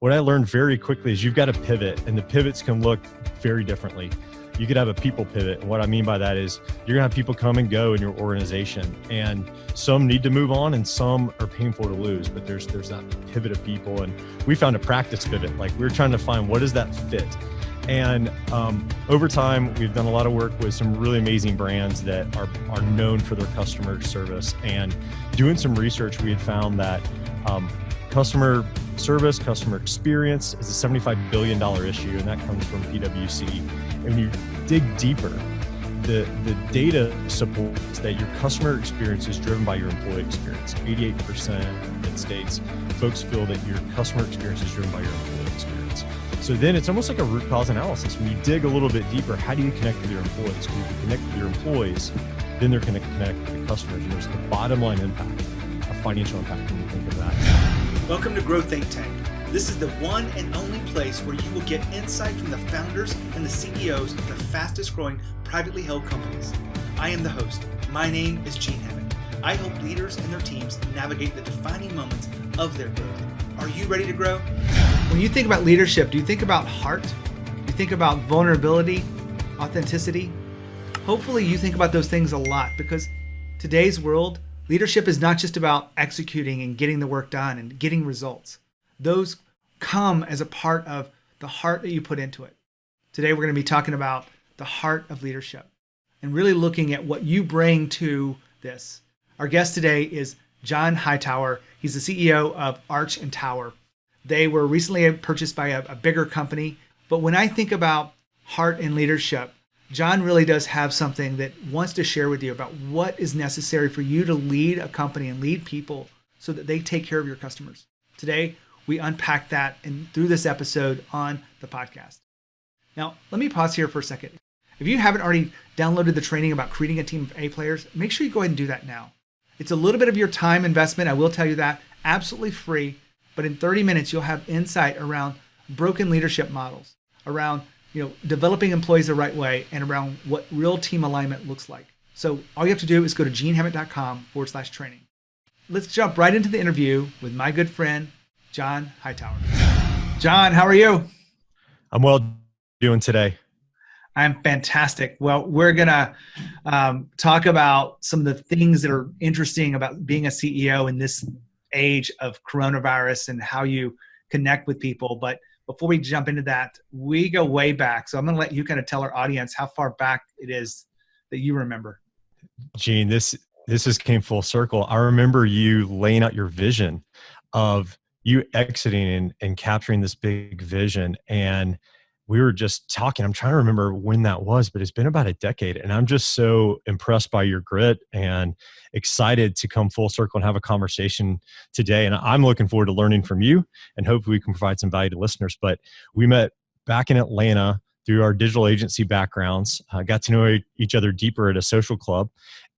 what I learned very quickly is you've got to pivot, and the pivots can look very differently. You could have a people pivot. And what I mean by that is you're gonna have people come and go in your organization, and some need to move on and some are painful to lose, but there's that pivot of people. And we found a practice pivot. Like, we're trying to find what does that fit. And over time, we've done a lot of work with some really amazing brands that are known for their customer service. And doing some research, we had found that customer service, customer experience is a $75 billion issue, and that comes from PwC. And when you dig deeper, the data supports that your customer experience is driven by your employee experience. 88% it states folks feel that your customer experience is driven by your employee experience. So then it's almost like a root cause analysis. When you dig a little bit deeper, how do you connect with your employees? When you connect with your employees, then they're going to connect with the customers. And there's the bottom line impact, a financial impact when you think of that. Welcome to Grow Think Tank. This is the one and only place where you will get insight from the founders and the CEOs of the fastest growing privately held companies. I am the host. My name is John Hammett. I help leaders and their teams navigate the defining moments of their growth. Are you ready to grow? When you think about leadership, do you think about heart? Do you think about vulnerability, authenticity? Hopefully you think about those things a lot, because today's world, leadership is not just about executing and getting the work done and getting results. Those come as a part of the heart that you put into it. Today, we're going to be talking about the heart of leadership and really looking at what you bring to this. Our guest today is John Hightower. He's the CEO of Arch and Tower. They were recently purchased by a bigger company. But when I think about heart and leadership, John really does have something that wants to share with you about what is necessary for you to lead a company and lead people so that they take care of your customers. Today, we unpack that through this episode on the podcast. Now, let me pause here for a second. If you haven't already downloaded the training about creating a team of A players, make sure you go ahead and do that now. It's a little bit of your time investment, I will tell you that, absolutely free. But in 30 minutes, you'll have insight around broken leadership models, around developing employees the right way, and around what real team alignment looks like. So all you have to do is go to johnhammett.com/training. Let's jump right into the interview with my good friend, John Hightower. John, how are you? I'm well doing today. I'm fantastic. Well, we're going to talk about some of the things that are interesting about being a CEO in this age of coronavirus and how you connect with people. But before we jump into that, we go way back. So I'm going to let you kind of tell our audience how far back it is that you remember. Gene, this just came full circle. I remember you laying out your vision of you exiting and capturing this big vision. And we were just talking. I'm trying to remember when that was, but it's been about a decade. And I'm just so impressed by your grit and excited to come full circle and have a conversation today. And I'm looking forward to learning from you, and hopefully we can provide some value to listeners. But we met back in Atlanta through our digital agency backgrounds, got to know each other deeper at a social club.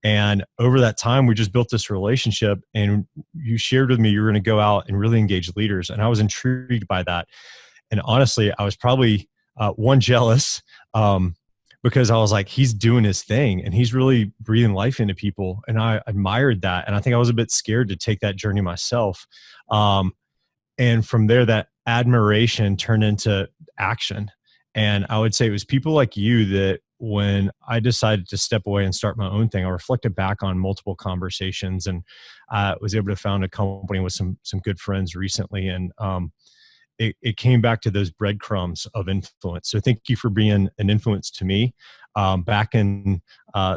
And over that time, we just built this relationship, and you shared with me you were going to go out and really engage leaders. And I was intrigued by that. And honestly, I was probably jealous because I was like, he's doing his thing and he's really breathing life into people. And I admired that. And I think I was a bit scared to take that journey myself. And from there, that admiration turned into action. And I would say it was people like you that when I decided to step away and start my own thing, I reflected back on multiple conversations, and I was able to found a company with some good friends recently. And it came back to those breadcrumbs of influence. So thank you for being an influence to me back in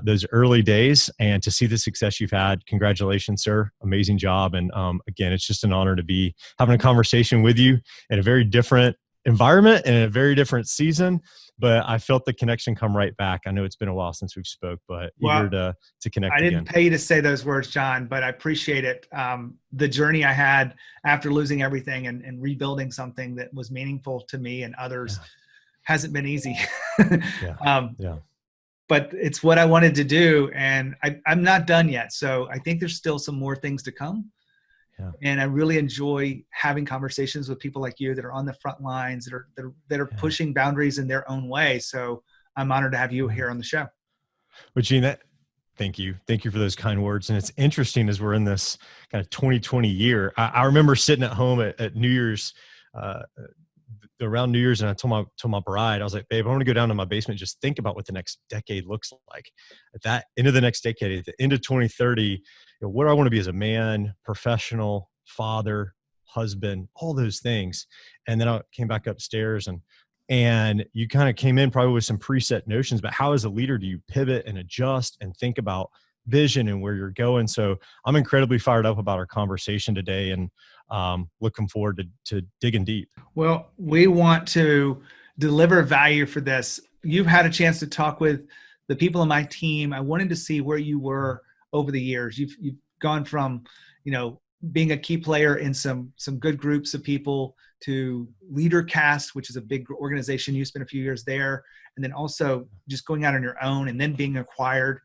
those early days, and to see the success you've had. Congratulations, sir. Amazing job. And again, it's just an honor to be having a conversation with you in a very different environment and in a very different season. But I felt the connection come right back. I know it's been a while since we've spoke, but eager to connect again. I didn't pay you to say those words, John, but I appreciate it. The journey I had after losing everything and rebuilding something that was meaningful to me and others hasn't been easy. But it's what I wanted to do, and I'm not done yet. So I think there's still some more things to come. Yeah. And I really enjoy having conversations with people like you that are on the front lines, that are pushing boundaries in their own way. So I'm honored to have you here on the show. Well, Gene, thank you. Thank you for those kind words. And it's interesting as we're in this kind of 2020 year. I remember sitting at home at New Year's around New Year's, and I told my bride, I was like, babe, I want to go down to my basement and just think about what the next decade looks like. At that end of the next decade, at the end of 2030, what do I want to be as a man, professional, father, husband, all those things. And then I came back upstairs, and you kind of came in probably with some preset notions, but how as a leader do you pivot and adjust and think about vision and where you're going? So I'm incredibly fired up about our conversation today, and looking forward to digging deep. Well, we want to deliver value for this. You've had a chance to talk with the people on my team. I wanted to see where you were over the years. You've gone from, being a key player in some good groups of people to LeaderCast, which is a big organization. You spent a few years there, and then also just going out on your own and then being acquired.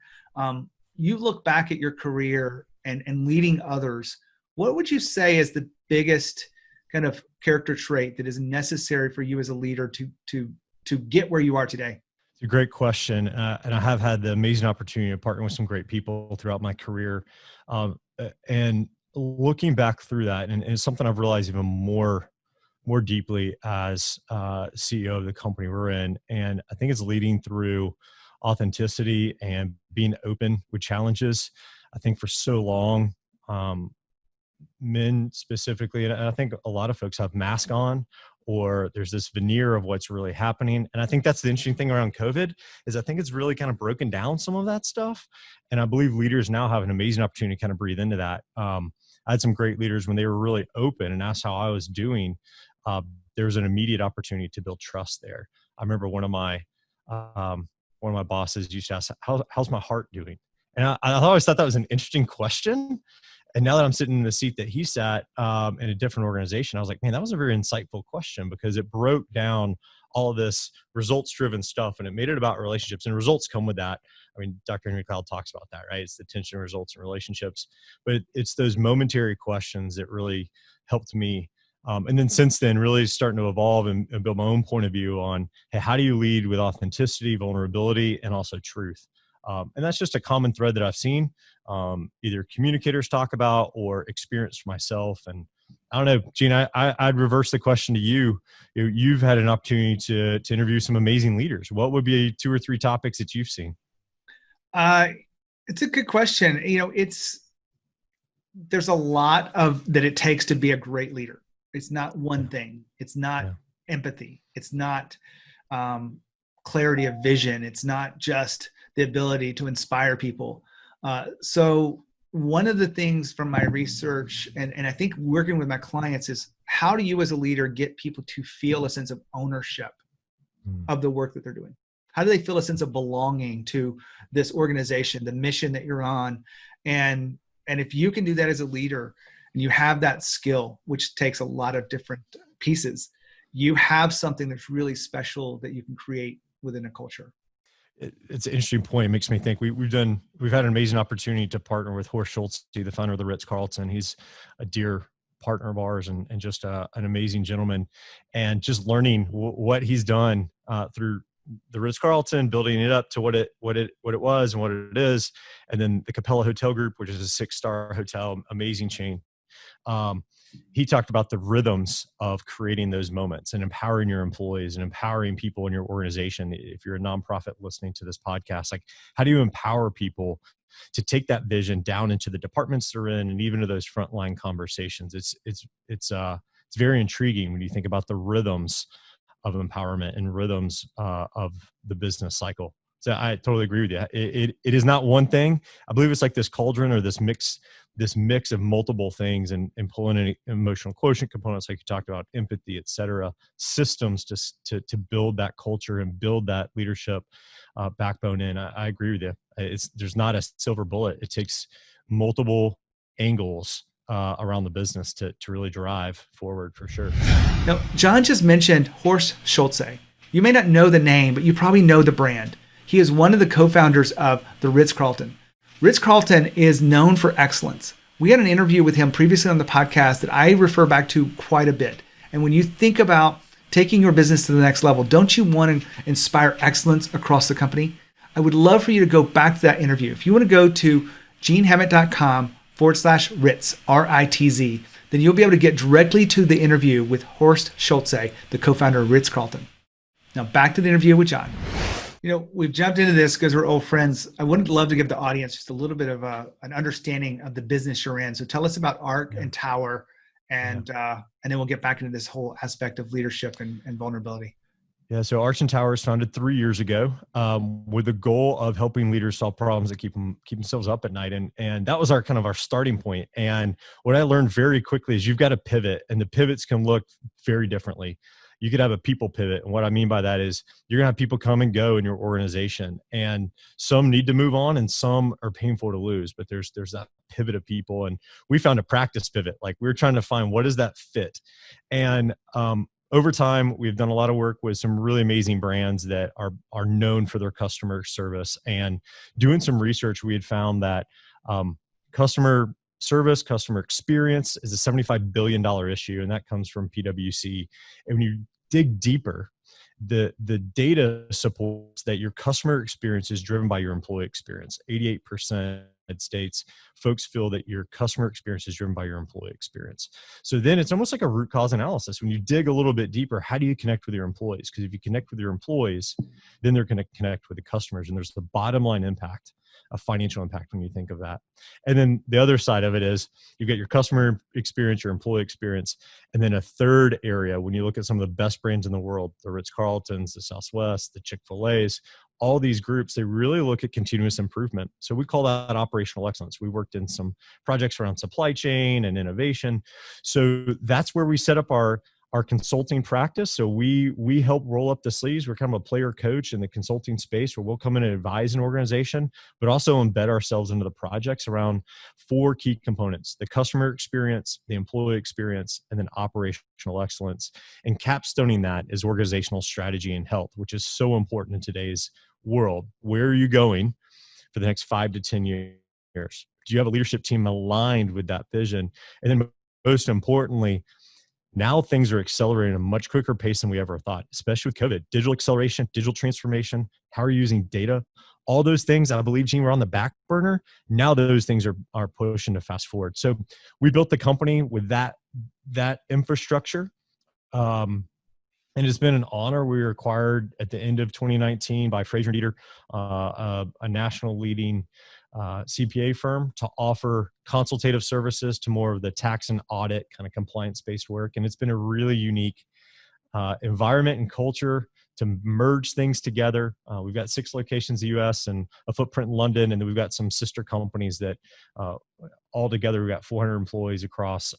You look back at your career and leading others. What would you say is the biggest kind of character trait that is necessary for you as a leader to get where you are today? It's a great question. And I have had the amazing opportunity to partner with some great people throughout my career. And looking back through that, and it's something I've realized even more deeply as CEO of the company we're in. And I think it's leading through authenticity and being open with challenges. I think for so long, men specifically, and I think a lot of folks have masks on, or there's this veneer of what's really happening. And I think that's the interesting thing around COVID is I think it's really kind of broken down some of that stuff. And I believe leaders now have an amazing opportunity to kind of breathe into that. I had some great leaders when they were really open and asked how I was doing. There was an immediate opportunity to build trust there. I remember one of my bosses used to ask, how's my heart doing? And I always thought that was an interesting question. And now that I'm sitting in the seat that he sat in a different organization, I was like, man, that was a very insightful question, because it broke down all of this results-driven stuff, and it made it about relationships, and results come with that. I mean, Dr. Henry Cloud talks about that, right? It's the tension of results and relationships, but it's those momentary questions that really helped me. And then since then, really starting to evolve and build my own point of view on, hey, how do you lead with authenticity, vulnerability, and also truth? And that's just a common thread that I've seen either communicators talk about or experienced myself. And I don't know, Gene, I'd reverse the question to you. You've had an opportunity to interview some amazing leaders. What would be 2 or 3 topics that you've seen? It's a good question. There's a lot that it takes to be a great leader. It's not one thing. It's not empathy. It's not clarity of vision. It's not just the ability to inspire people. So one of the things from my research, and I think working with my clients, is how do you as a leader get people to feel a sense of ownership of the work that they're doing? How do they feel a sense of belonging to this organization, the mission that you're on? And if you can do that as a leader, and you have that skill, which takes a lot of different pieces, you have something that's really special that you can create within a culture. It's an interesting point. It makes me think we've had an amazing opportunity to partner with Horst Schulze, the founder of the Ritz-Carlton. He's a dear partner of ours and just an amazing gentleman, and just learning what he's done through the Ritz-Carlton, building it up to what it was and what it is. And then the Capella Hotel Group, which is a 6-star hotel, amazing chain. He talked about the rhythms of creating those moments and empowering your employees and empowering people in your organization. If you're a nonprofit listening to this podcast, like, how do you empower people to take that vision down into the departments they're in and even to those frontline conversations? It's very intriguing when you think about the rhythms of empowerment and rhythms of the business cycle. So I totally agree with you. It is not one thing. I believe it's like this cauldron or this mix of multiple things, and pulling in emotional quotient components, like you talked about, empathy, et cetera, systems to build that culture and build that leadership backbone in. I agree with you. There's not a silver bullet. It takes multiple angles around the business to really drive forward, for sure. Now, John just mentioned Horst Schulze. You may not know the name, but you probably know the brand. He is one of the co-founders of the Ritz-Carlton. Ritz-Carlton is known for excellence. We had an interview with him previously on the podcast that I refer back to quite a bit. And when you think about taking your business to the next level, don't you want to inspire excellence across the company? I would love for you to go back to that interview. If you want to go to genehammett.com/Ritz, RITZ, then you'll be able to get directly to the interview with Horst Schulze, the co-founder of Ritz-Carlton. Now back to the interview with John. We've jumped into this because we're old friends. I would love to give the audience just a little bit of an understanding of the business you're in. So tell us about Arch and Tower, and then we'll get back into this whole aspect of leadership and vulnerability. Yeah, so Arch and Tower was founded 3 years ago with the goal of helping leaders solve problems that keep themselves up at night, and that was our starting point. And what I learned very quickly is you've got to pivot, and the pivots can look very differently. You could have a people pivot, and what I mean by that is you're gonna have people come and go in your organization, and some need to move on, and some are painful to lose. But there's that pivot of people, and we found a practice pivot. Like we were trying to find what is that fit, and over time, we've done a lot of work with some really amazing brands that are known for their customer service. And doing some research, we had found that customer service, customer experience is a $75 billion issue, and that comes from PwC. And when you dig deeper, the data supports that your customer experience is driven by your employee experience. 88% States, folks feel that your customer experience is driven by your employee experience. So then it's almost like a root cause analysis. When you dig a little bit deeper, how do you connect with your employees? Because if you connect with your employees, then they're going to connect with the customers. And there's the bottom line impact, a financial impact when you think of that. And then the other side of it is you've got your customer experience, your employee experience, and then a third area, when you look at some of the best brands in the world, the Ritz-Carltons, the Southwest, the Chick-fil-A's, all these groups, they really look at continuous improvement. So we call that operational excellence. We worked in some projects around supply chain and innovation. So that's where we set up our consulting practice. So we help roll up the sleeves. We're kind of a player coach in the consulting space where we'll come in and advise an organization, but also embed ourselves into the projects around 4 key components: the customer experience, the employee experience, and then operational excellence. And capstoning that is organizational strategy and health, which is so important in today's world. Where are you going for the next 5 to 10 years? Do you have a leadership team aligned with that vision? And then most importantly, now things are accelerating at a much quicker pace than we ever thought, especially with COVID. Digital acceleration, digital transformation, how are you using data? All those things, I believe, Gene, were on the back burner. Now those things are pushing to fast forward. So we built the company with that infrastructure. And it's been an honor. We were acquired at the end of 2019 by Fraser Dieter, a national leading CPA firm, to offer consultative services to more of the tax and audit kind of compliance-based work. And it's been a really unique environment and culture to merge things together. We've got 6 locations in the U.S. and a footprint in London, and then we've got some sister companies that all together we've got 400 employees across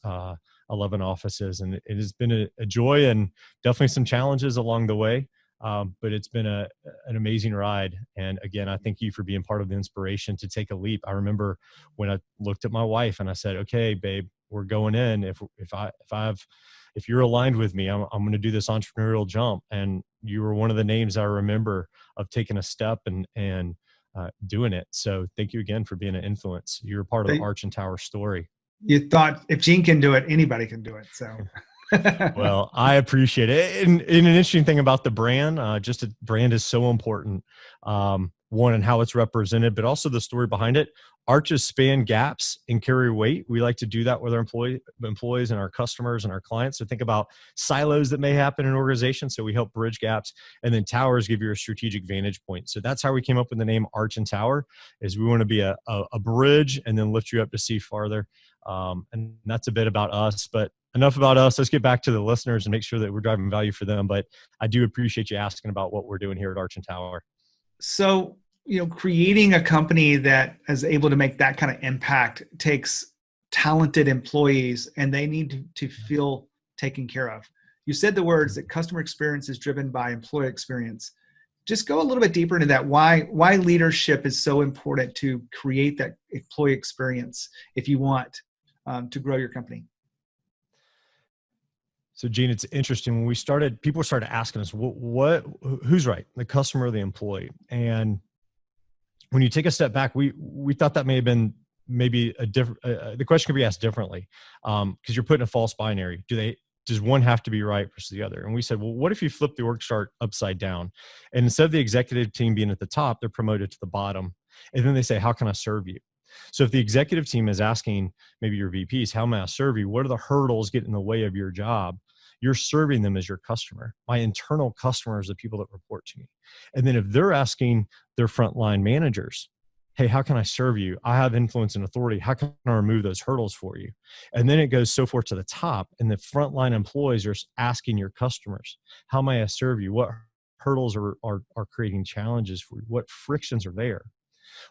11 offices, and it has been a joy and definitely some challenges along the way. But it's been an amazing ride. And again, I thank you for being part of the inspiration to take a leap. I remember when I looked at my wife and I said, "Okay, babe, we're going in. If you're aligned with me, I'm going to do this entrepreneurial jump." And you were one of the names I remember of taking a step and doing it. So thank you again for being an influence. You're part of the Arch and Tower story. You thought if Gene can do it, anybody can do it. So. Well, I appreciate it. And an interesting thing about the brand, just a brand is so important. One, and how it's represented, but also the story behind it. Arches span gaps and carry weight. We like to do that with our employees and our customers and our clients. So think about silos that may happen in an organization. So we help bridge gaps, and then towers give you a strategic vantage point. So that's how we came up with the name Arch and Tower, is we want to be a bridge and then lift you up to see farther. And that's a bit about us, but enough about us. Let's get back to the listeners and make sure that we're driving value for them. But I do appreciate you asking about what we're doing here at Arch and Tower. So, creating a company that is able to make that kind of impact takes talented employees, and they need to feel taken care of. You said the words that customer experience is driven by employee experience. Just go a little bit deeper into that. Why leadership is so important to create that employee experience if you want to grow your company. So Gene, it's interesting. When we started, people started asking us, who's right, the customer or the employee? And when you take a step back, we thought that may have been maybe a different, the question could be asked differently, because you're putting a false binary. Does one have to be right versus the other? And we said, well, what if you flip the org chart upside down? And instead of the executive team being at the top, they're promoted to the bottom. And then they say, how can I serve you? So if the executive team is asking maybe your VPs, how may I serve you? What are the hurdles get in the way of your job? You're serving them as your customer. My internal customers, the people that report to me. And then if they're asking their frontline managers, hey, how can I serve you? I have influence and authority. How can I remove those hurdles for you? And then it goes so forth to the top. And the frontline employees are asking your customers, how may I serve you? What hurdles are creating challenges for you? What frictions are there?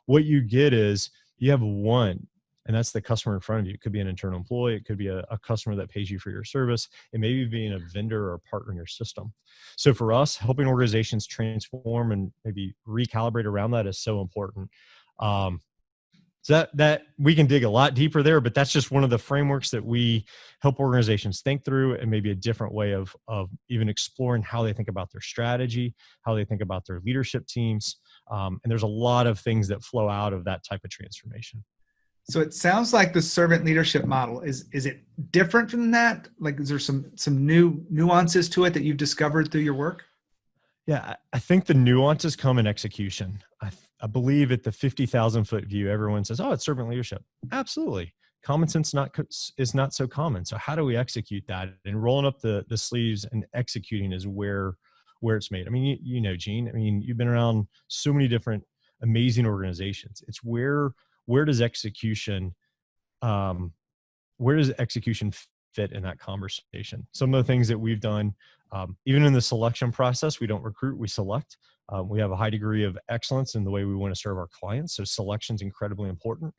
What you get is you have one, and that's the customer in front of you. It could be an internal employee. It could be a customer that pays you for your service. It may be being a vendor or a partner in your system. So for us, helping organizations transform and maybe recalibrate around that is so important. So that we can dig a lot deeper there, but that's just one of the frameworks that we help organizations think through, and maybe a different way of even exploring how they think about their strategy, how they think about their leadership teams. And there's a lot of things that flow out of that type of transformation. So it sounds like the servant leadership model is it different from that? Like, is there some new nuances to it that you've discovered through your work? Yeah, I think the nuances come in execution. I believe at the 50,000 foot view, everyone says, "Oh, it's servant leadership." Absolutely, common sense is not so common. So how do we execute that? And rolling up the sleeves and executing is where it's made. I mean, you know, Gene. I mean, you've been around so many different amazing organizations. It's where does execution um, where does execution fit in that conversation? Some of the things that we've done, even in the selection process, we don't recruit, we select. We have a high degree of excellence in the way we want to serve our clients. So selection is incredibly important.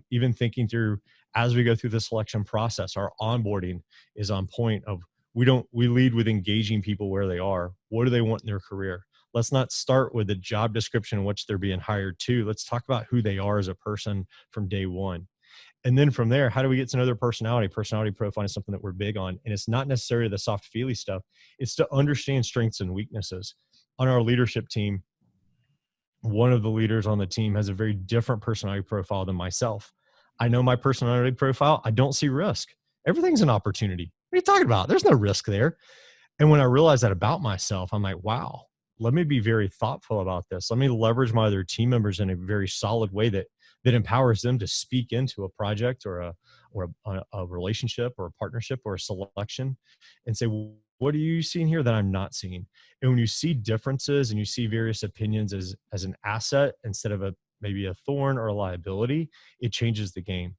Even thinking through as we go through the selection process, our onboarding is on point of we lead with engaging people where they are. What do they want in their career? Let's not start with the job description in which they're being hired to. Let's talk about who they are as a person from day one. And then from there, how do we get to know their personality? Personality profiling is something that we're big on. And it's not necessarily the soft feely stuff. It's to understand strengths and weaknesses. On our leadership team, one of the leaders on the team has a very different personality profile than myself. I know my personality profile. I don't see risk. Everything's an opportunity. What are you talking about? There's no risk there. And when I realized that about myself, I'm like, wow, let me be very thoughtful about this. Let me leverage my other team members in a very solid way that empowers them to speak into a project or a relationship or a partnership or a selection and say, well, what are you seeing here that I'm not seeing? And when you see differences and you see various opinions as an asset instead of maybe a thorn or a liability, it changes the game.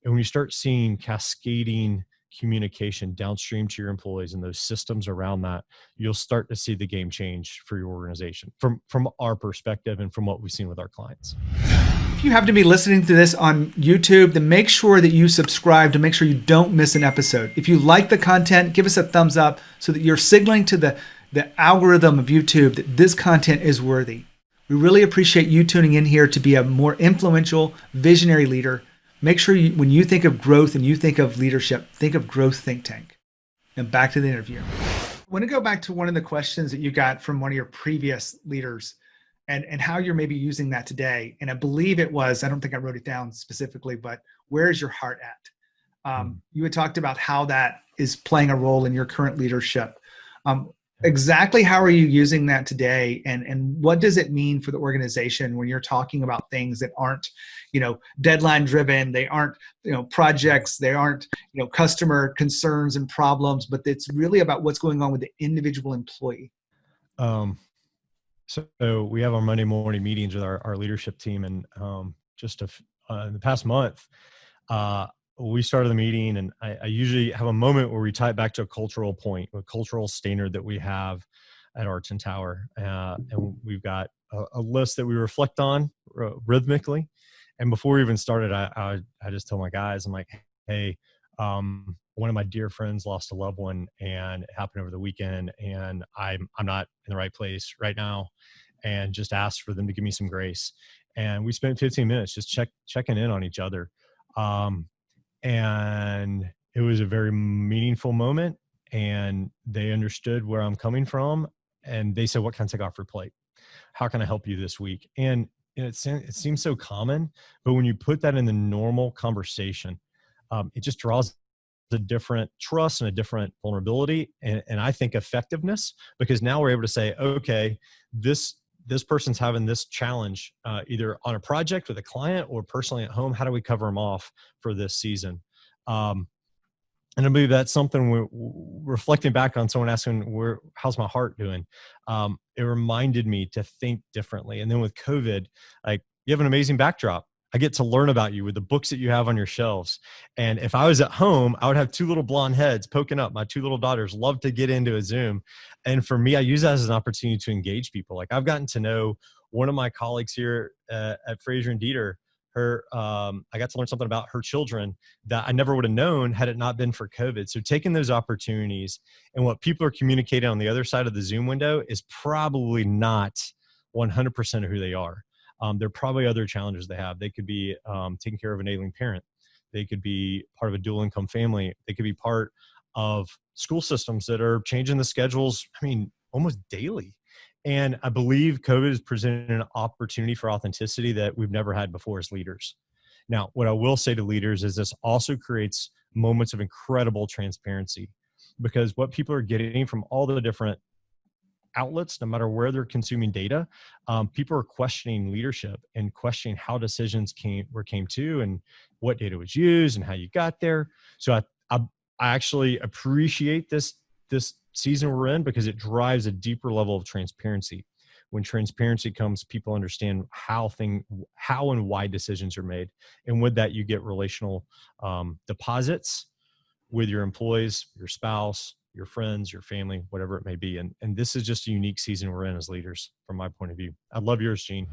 And when you start seeing cascading communication downstream to your employees and those systems around that, you'll start to see the game change for your organization from our perspective and from what we've seen with our clients. If you happen to be listening to this on YouTube, then make sure that you subscribe to make sure you don't miss an episode. If you like the content, give us a thumbs up so that you're signaling to the algorithm of YouTube that this content is worthy. We really appreciate you tuning in here to be a more influential, visionary leader. Make sure when you think of growth and you think of leadership, think of Growth Think Tank. And back to the interview. I want to go back to one of the questions that you got from one of your previous leaders and how you're maybe using that today. And I believe it was, I don't think I wrote it down specifically, but where is your heart at? You had talked about how that is playing a role in your current leadership. Exactly how are you using that today? And what does it mean for the organization when you're talking about things that aren't, deadline driven, they aren't, projects, they aren't, customer concerns and problems, but it's really about what's going on with the individual employee? So we have our Monday morning meetings with our leadership team, and just in the past month, we started the meeting, and I usually have a moment where we tie it back to a cultural point, a cultural standard that we have at Arts and Tower, and we've got a list that we reflect on rhythmically. And before we even started, I just told my guys, I'm like, hey, one of my dear friends lost a loved one, and it happened over the weekend, and I'm not in the right place right now, and just asked for them to give me some grace. And we spent 15 minutes just checking in on each other. And it was a very meaningful moment, and they understood where I'm coming from. And they said, what can I take off your plate? How can I help you this week? And it seems so common, but when you put that in the normal conversation, it just draws a different trust and a different vulnerability. And I think effectiveness, because now we're able to say, okay, this this person's having this challenge, either on a project with a client or personally at home. How do we cover them off for this season? And I believe that's something we're reflecting back on someone asking, how's my heart doing? It reminded me to think differently. And then with COVID, like, you have an amazing backdrop. I get to learn about you with the books that you have on your shelves. And if I was at home, I would have two little blonde heads poking up. My two little daughters love to get into a Zoom. And for me, I use that as an opportunity to engage people. Like, I've gotten to know one of my colleagues here at Fraser and Dieter. I got to learn something about her children that I never would have known had it not been for COVID. So taking those opportunities, and what people are communicating on the other side of the Zoom window is probably not 100% of who they are. There are probably other challenges they have. They could be taking care of an ailing parent. They could be part of a dual income family. They could be part of school systems that are changing the schedules, almost daily. And I believe COVID is presenting an opportunity for authenticity that we've never had before as leaders. Now, what I will say to leaders is this also creates moments of incredible transparency, because what people are getting from all the different outlets, no matter where they're consuming data, people are questioning leadership and questioning how decisions came to, and what data was used and how you got there. So I actually appreciate this season we're in, because it drives a deeper level of transparency. When transparency comes, people understand how and why decisions are made. And with that, you get relational deposits with your employees, your spouse, your friends, your family, whatever it may be. And this is just a unique season we're in as leaders, from my point of view. I'd love yours, Gene.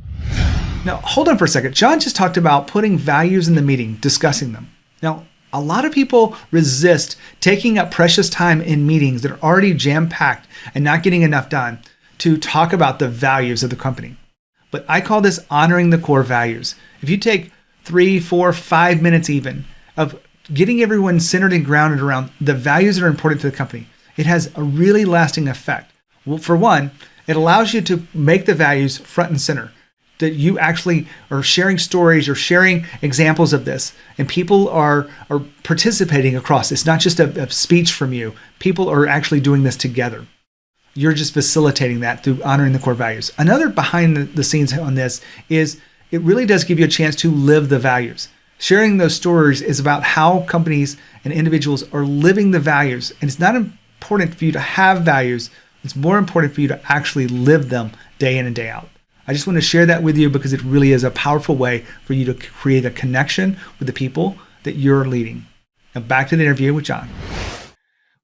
Now, hold on for a second. John just talked about putting values in the meeting, discussing them. Now, a lot of people resist taking up precious time in meetings that are already jam-packed and not getting enough done to talk about the values of the company. But I call this honoring the core values. If you take 3, 4, 5 minutes even of getting everyone centered and grounded around the values that are important to the company, it has a really lasting effect. Well, for one, it allows you to make the values front and center, that you actually are sharing stories or sharing examples of this, and people are participating across. It's not just a speech from you. People are actually doing this together. You're just facilitating that through honoring the core values. Another behind the scenes on this is it really does give you a chance to live the values. Sharing those stories is about how companies and individuals are living the values. And it's not important for you to have values. It's more important for you to actually live them day in and day out. I just want to share that with you because it really is a powerful way for you to create a connection with the people that you're leading. Now back to the interview with John.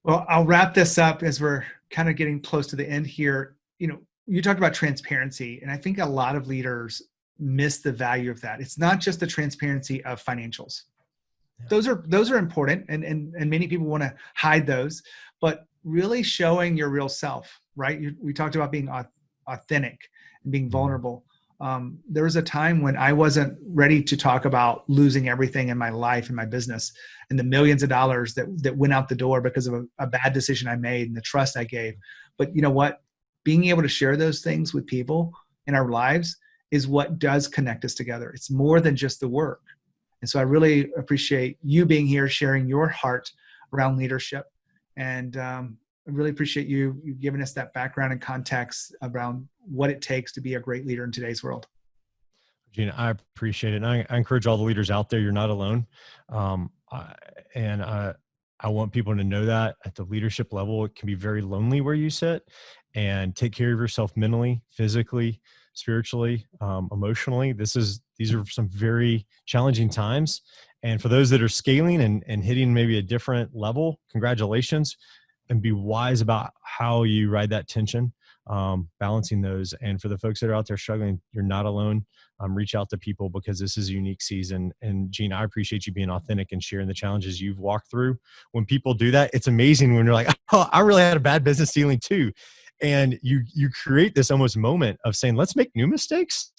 Well, I'll wrap this up as we're kind of getting close to the end here. You talked about transparency, and I think a lot of leaders miss the value of that. It's not just the transparency of financials. Those are important, and many people want to hide those, but really showing your real self, right? We talked about being authentic and being vulnerable. There was a time when I wasn't ready to talk about losing everything in my life and my business and the millions of dollars that went out the door because of a bad decision I made and the trust I gave. But you know what? Being able to share those things with people in our lives is what does connect us together. It's more than just the work. And so I really appreciate you being here, sharing your heart around leadership. And I really appreciate you giving us that background and context around what it takes to be a great leader in today's world. Gina, I appreciate it. And I encourage all the leaders out there, you're not alone. I want people to know that at the leadership level, it can be very lonely where you sit, and take care of yourself mentally, physically, spiritually, emotionally. These are some very challenging times. And for those that are scaling and hitting maybe a different level, congratulations, and be wise about how you ride that tension, balancing those. And for the folks that are out there struggling, you're not alone. Reach out to people because this is a unique season. And Gene, I appreciate you being authentic and sharing the challenges you've walked through. When people do that, it's amazing when you're like, oh, I really had a bad business dealing too. And you create this almost moment of saying, let's make new mistakes,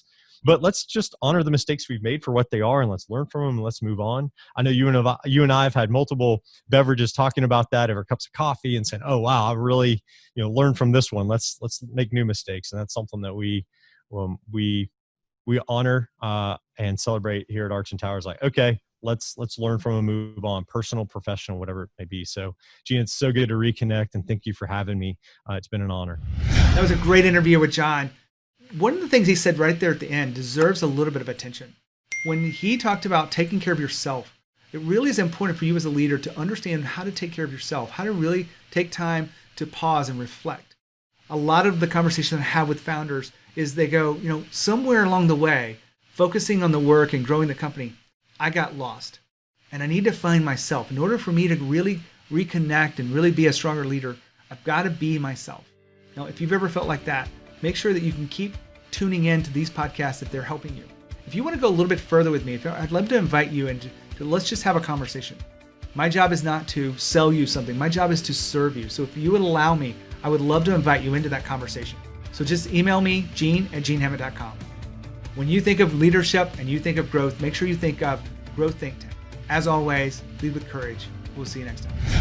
but let's just honor the mistakes we've made for what they are, and let's learn from them and let's move on. I know you and I have had multiple beverages talking about that over cups of coffee and saying, oh, wow, I really, learned from this one. Let's make new mistakes. And that's something that we honor and celebrate here at Arch and Towers. Like, okay, let's learn from and move on, personal, professional, whatever it may be. So, Gene, it's so good to reconnect, and thank you for having me. It's been an honor. That was a great interview with John. one of the things he said right there at the end deserves a little bit of attention. When he talked about taking care of yourself, it really is important for you as a leader to understand how to take care of yourself, how to really take time to pause and reflect. A lot of the conversation I have with founders is they go, somewhere along the way, focusing on the work and growing the company, I got lost. And I need to find myself. In order for me to really reconnect and really be a stronger leader, I've got to be myself. Now, if you've ever felt like that, make sure that you can keep tuning in to these podcasts if they're helping you. If you want to go a little bit further with me, I'd love to invite you into let's just have a conversation. My job is not to sell you something. My job is to serve you. So if you would allow me, I would love to invite you into that conversation. So just email me, gene@genehammett.com. When you think of leadership and you think of growth, make sure you think of Growth Think Tank. As always, lead with courage. We'll see you next time.